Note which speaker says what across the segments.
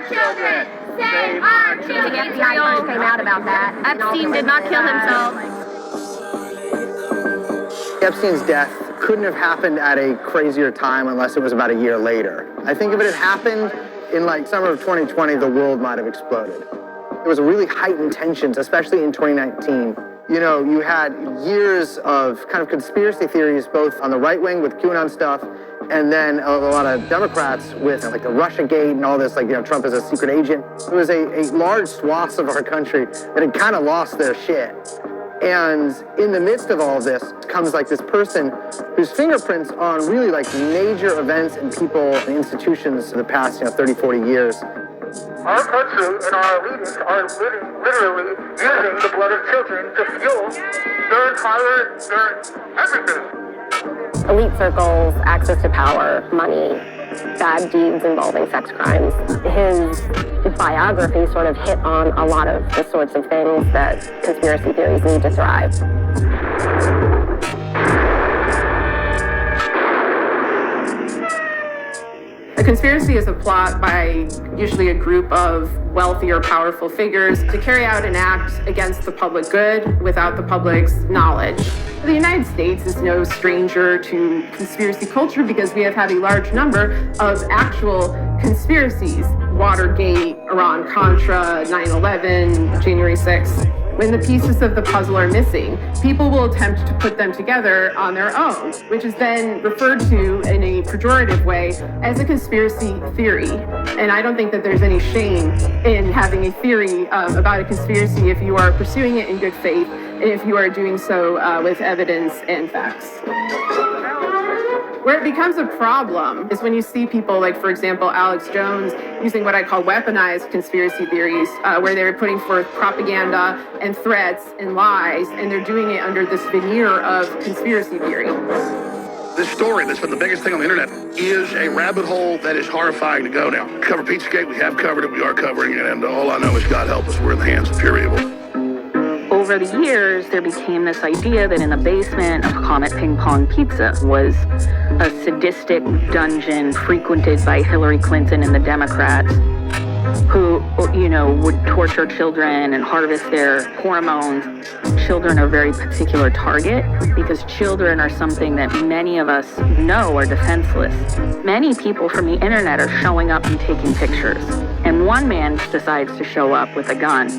Speaker 1: children! Save our children!
Speaker 2: The FBI first came out about that. Epstein did not kill himself.
Speaker 3: Epstein's death couldn't have happened at a crazier time unless it was about a year later. I think if it had happened in like summer of 2020, the world might have exploded. There was really heightened tensions, especially in 2019. You know, you had years of kind of conspiracy theories, both on the right wing with QAnon stuff, and then a lot of Democrats with like the Russiagate and all this, like, you know, Trump is a secret agent. There was a large swath of our country that had kind of lost their shit. And in the midst of all of this comes like this person whose fingerprints on really like major events and people and institutions in the past, 30, 40 years.
Speaker 4: Our country and our leaders are literally using the blood of children to fuel their everything.
Speaker 2: Elite circles, access to power, money, bad deeds involving sex crimes. His biography sort of hit on a lot of the sorts of things that conspiracy theories need to thrive.
Speaker 5: A conspiracy is a plot by usually a group of wealthy or powerful figures to carry out an act against the public good without the public's knowledge. The United States is no stranger to conspiracy culture because we have had a large number of actual conspiracies. Watergate, Iran-Contra, 9/11, January 6th. When the pieces of the puzzle are missing, people will attempt to put them together on their own, which is then referred to in a pejorative way as a conspiracy theory. And I don't think that there's any shame in having a theory about a conspiracy if you are pursuing it in good faith, and if you are doing so with evidence and facts. Where it becomes a problem is when you see people like, for example, Alex Jones using what I call weaponized conspiracy theories, where they're putting forth propaganda and threats and lies, and they're doing it under this veneer of conspiracy theory.
Speaker 6: This story that's been the biggest thing on the internet is a rabbit hole that is horrifying to go down. Cover Pizzagate, we have covered it, we are covering it, and all I know is God help us, we're in the hands of pure evil.
Speaker 7: Over the years, there became this idea that in the basement of Comet Ping Pong Pizza was a sadistic dungeon frequented by Hillary Clinton and the Democrats who, would torture children and harvest their hormones. Children are a very particular target because children are something that many of us know are defenseless. Many people from the internet are showing up and taking pictures. And one man decides to show up with a gun.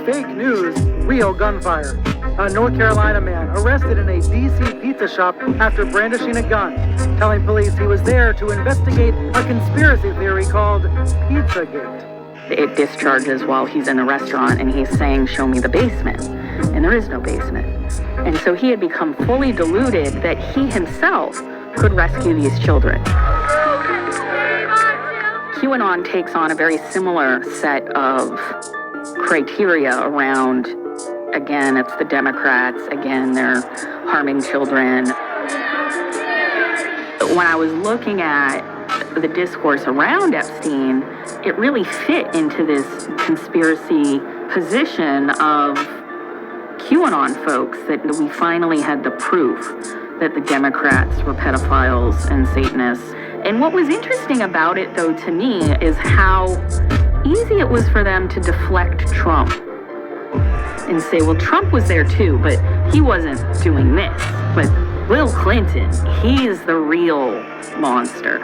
Speaker 8: Fake news, real gunfire. A North Carolina man arrested in a DC pizza shop after brandishing a gun, telling police he was there to investigate a conspiracy theory called Pizzagate.
Speaker 7: It discharges while he's in a restaurant and he's saying, "Show me the basement." And there is no basement. And so he had become fully deluded that he himself could rescue these children. QAnon takes on a very similar set of criteria around, again, it's the Democrats, again, they're harming children. When I was looking at the discourse around Epstein, it really fit into this conspiracy position of QAnon folks that we finally had the proof that the Democrats were pedophiles and Satanists. And what was interesting about it, though, to me, is how easy it was for them to deflect Trump and say, well, Trump was there too, but he wasn't doing this. But Bill Clinton, he's the real monster.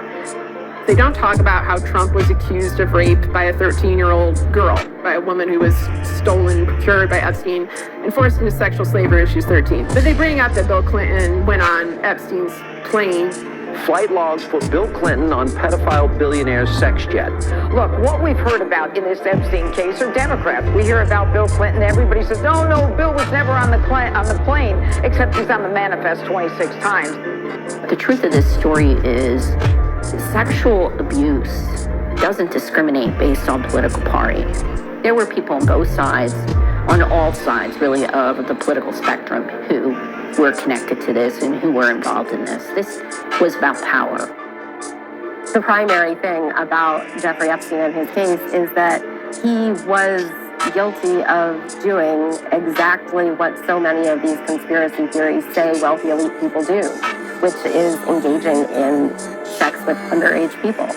Speaker 5: They don't talk about how Trump was accused of rape by a 13-year-old girl, by a woman who was stolen, procured by Epstein, and forced into sexual slavery when she was 13. But they bring up that Bill Clinton went on Epstein's plane.
Speaker 9: Flight logs for Bill Clinton on pedophile billionaire's sex jet.
Speaker 10: Look, what we've heard about in this Epstein case are Democrats. We hear about Bill Clinton, everybody says, no, Bill was never on the plane, except he's on the manifest 26 times.
Speaker 2: The truth of this story is sexual abuse doesn't discriminate based on political party. There were people on both sides, on all sides really of the political spectrum, who were connected to this and who were involved in this. This was about power. The primary thing about Jeffrey Epstein and his case is that he was guilty of doing exactly what so many of these conspiracy theories say wealthy elite people do, which is engaging in sex with underage people.